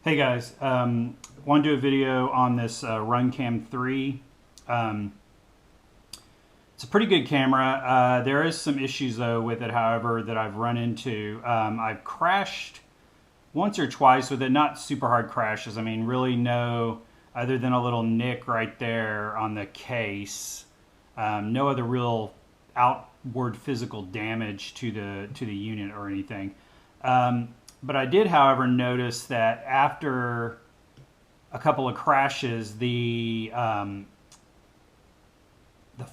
Hey guys, want to do a video on this Runcam 3. It's a pretty good camera. There is some issues though with it, however, that I've run into. I've crashed once or twice with it, not super hard crashes. I mean, really no, other than a little nick right there on the case. No other real outward physical damage to the unit or anything. But I did, however, notice that after a couple of crashes, the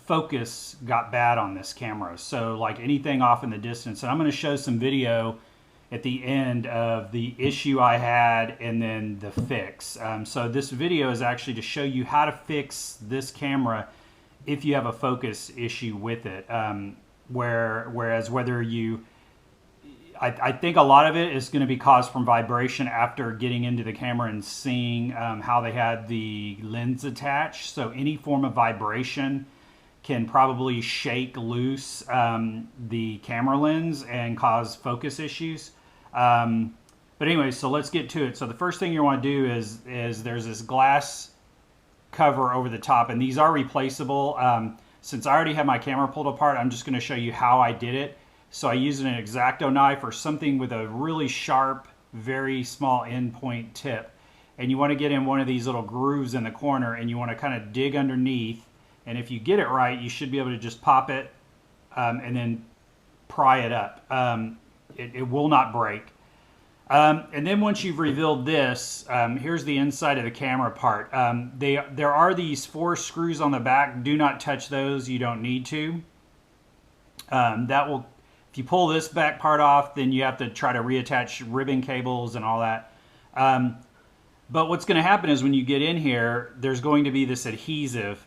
focus got bad on this camera. So like anything off in the distance, and I'm going to show some video at the end of the issue I had and then the fix. So this video is actually to show you how to fix this camera if you have a focus issue with it. Whereas whether you... I think a lot of it is going to be caused from vibration after getting into the camera and seeing how they had the lens attached. So any form of vibration can probably shake loose the camera lens and cause focus issues. But anyway, so let's get to it. So the first thing you want to do is there's this glass cover over the top, and these are replaceable. Since I already have my camera pulled apart, I'm just going to show you how I did it. So I used an X-Acto knife or something with a really sharp, very small end point tip. And you want to get in one of these little grooves in the corner, and you want to kind of dig underneath. And if you get it right, you should be able to just pop it and then pry it up. It will not break. And then once you've revealed this, here's the inside of the camera part. There are these 4 screws on the back. Do not touch those. You don't need to. If you pull this back part off, then you have to try to reattach ribbon cables and all that. But what's going to happen is when you get in here, there's going to be this adhesive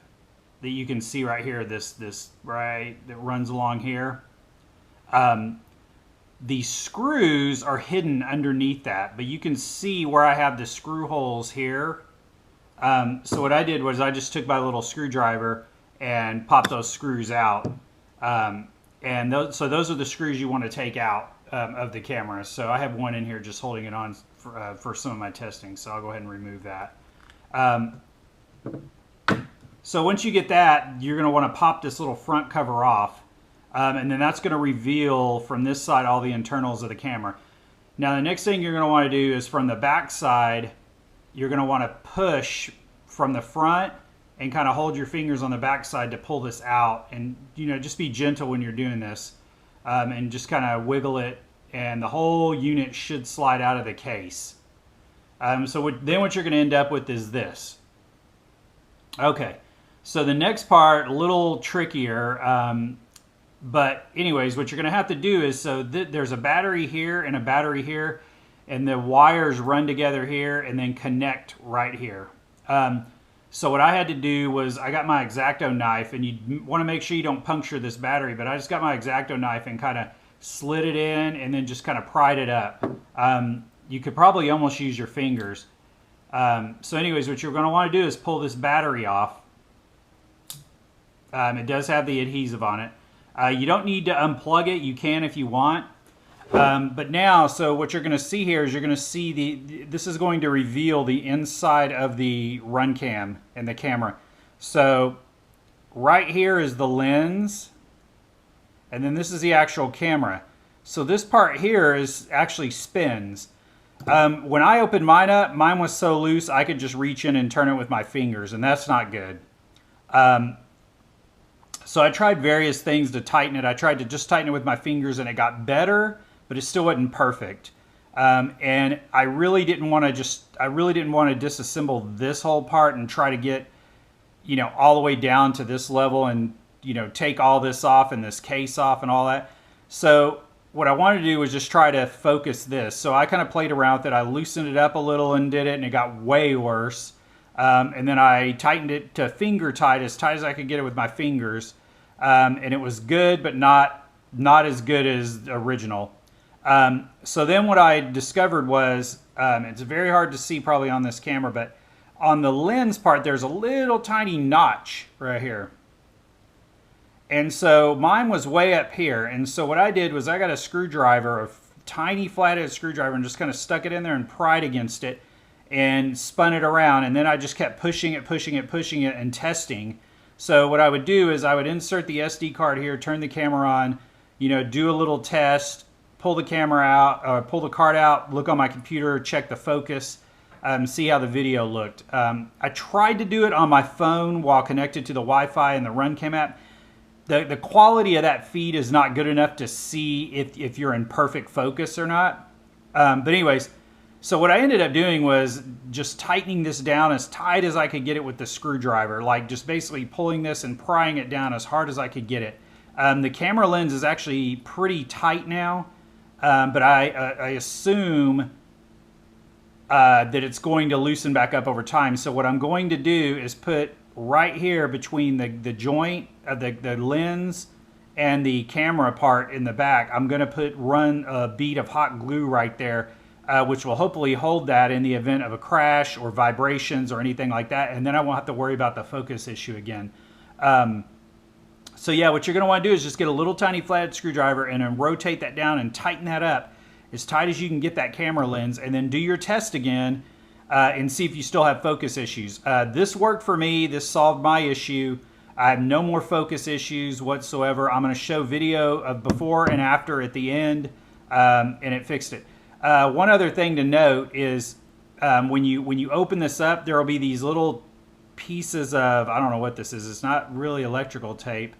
that you can see right here, this right that runs along here. The screws are hidden underneath that, but you can see where I have the screw holes here. So what I did was I just took my little screwdriver and popped those screws out. So those are the screws you want to take out of the camera. So I have one in here just holding it on for some of my testing. So I'll go ahead and remove that. So once you get that, you're going to want to pop this little front cover off. And then that's going to reveal from this side all the internals of the camera. Now the next thing you're going to want to do is from the back side, you're going to want to push from the front and kind of hold your fingers on the back side to pull this out. And, you know, just be gentle when you're doing this. And just kind of wiggle it, and the whole unit should slide out of the case. Then what you're going to end up with is this. Okay, so the next part, a little trickier. But anyways, what you're going to have to do is, there's a battery here and a battery here, and the wires run together here and then connect right here. So what I had to do was I got my X-Acto knife, and you want to make sure you don't puncture this battery, but I just got my X-Acto knife and kind of slid it in and then just kind of pried it up. You could probably almost use your fingers. So anyways, what you're going to want to do is pull this battery off. It does have the adhesive on it. You don't need to unplug it. You can if you want. But now, so what you're going to see here is you're going to see this is going to reveal the inside of the Runcam and the camera. So right here is the lens, and then this is the actual camera. So this part here is actually spins. When I opened mine up, mine was so loose I could just reach in and turn it with my fingers, and that's not good. So I tried various things to tighten it. I tried to just tighten it with my fingers, and it got better, but it still wasn't perfect. And I really didn't want to disassemble this whole part and try to get, you know, all the way down to this level and, you know, take all this off and this case off and all that. So what I wanted to do was just try to focus this. So I kind of played around with it. I loosened it up a little and did it, and it got way worse. And then I tightened it to finger tight as I could get it with my fingers. And it was good, but not as good as the original. So then what I discovered was, it's very hard to see probably on this camera, but on the lens part, there's a little tiny notch right here. And so mine was way up here. And so what I did was I got a screwdriver, a tiny flathead screwdriver, and just kind of stuck it in there and pried against it. and spun it around, and then I just kept pushing it, and testing. So what I would do is I would insert the SD card here, turn the camera on, you know, do a little test, pull the camera out, or pull the card out, look on my computer, check the focus, see how the video looked. I tried to do it on my phone while connected to the Wi-Fi and the Runcam app. The quality of that feed is not good enough to see if you're in perfect focus or not. But anyways, so what I ended up doing was just tightening this down as tight as I could get it with the screwdriver, like just basically pulling this and prying it down as hard as I could get it. The camera lens is actually pretty tight now, but I assume that it's going to loosen back up over time. So what I'm going to do is put right here between the joint of the lens and the camera part in the back, I'm going to run a bead of hot glue right there, which will hopefully hold that in the event of a crash or vibrations or anything like that, and then I won't have to worry about the focus issue again. So yeah, what you're going to want to do is just get a little tiny flathead screwdriver and then rotate that down and tighten that up as tight as you can get that camera lens, and then do your test again and see if you still have focus issues. This worked for me. This solved my issue. I have no more focus issues whatsoever. I'm going to show video of before and after at the end, and it fixed it. One other thing to note is when you open this up, there will be these little pieces of, I don't know what this is. It's not really electrical tape.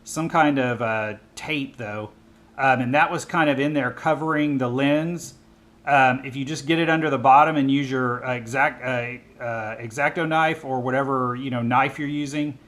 Some kind of tape, though. And that was kind of in there covering the lens. If you just get it under the bottom and use your X-Acto knife or whatever knife you're using,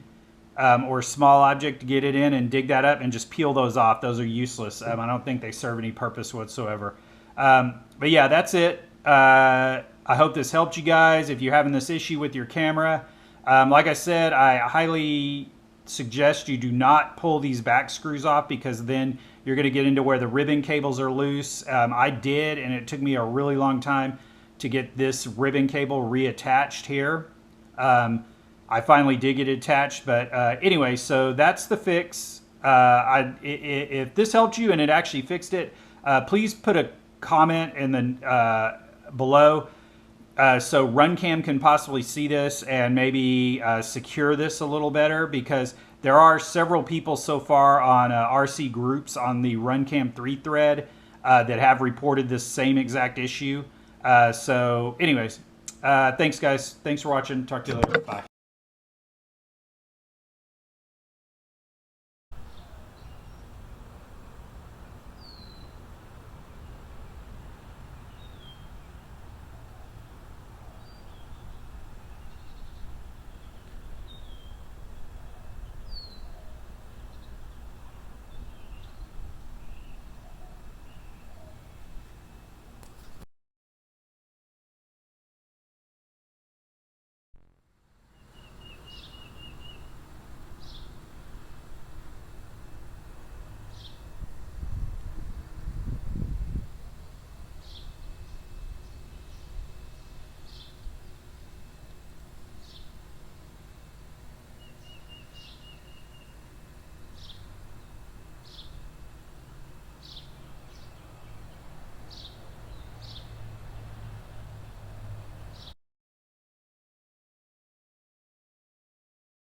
or a small object to get it in and dig that up and just peel those off. Those are useless. I don't think they serve any purpose whatsoever. But yeah, that's it. I hope this helped you guys if you're having this issue with your camera. Like I said, I highly suggest you do not pull these back screws off, because then you're going to get into where the ribbon cables are loose. I did, and it took me a really long time to get this ribbon cable reattached here. I finally did get it attached, but anyway, so that's the fix. If this helped you and it actually fixed it, please put a comment in the below so Runcam can possibly see this and maybe secure this a little better, because there are several people so far on RC groups on the Runcam 3 thread that have reported this same exact issue. So anyways, thanks guys. Thanks for watching. Talk to you later. Bye.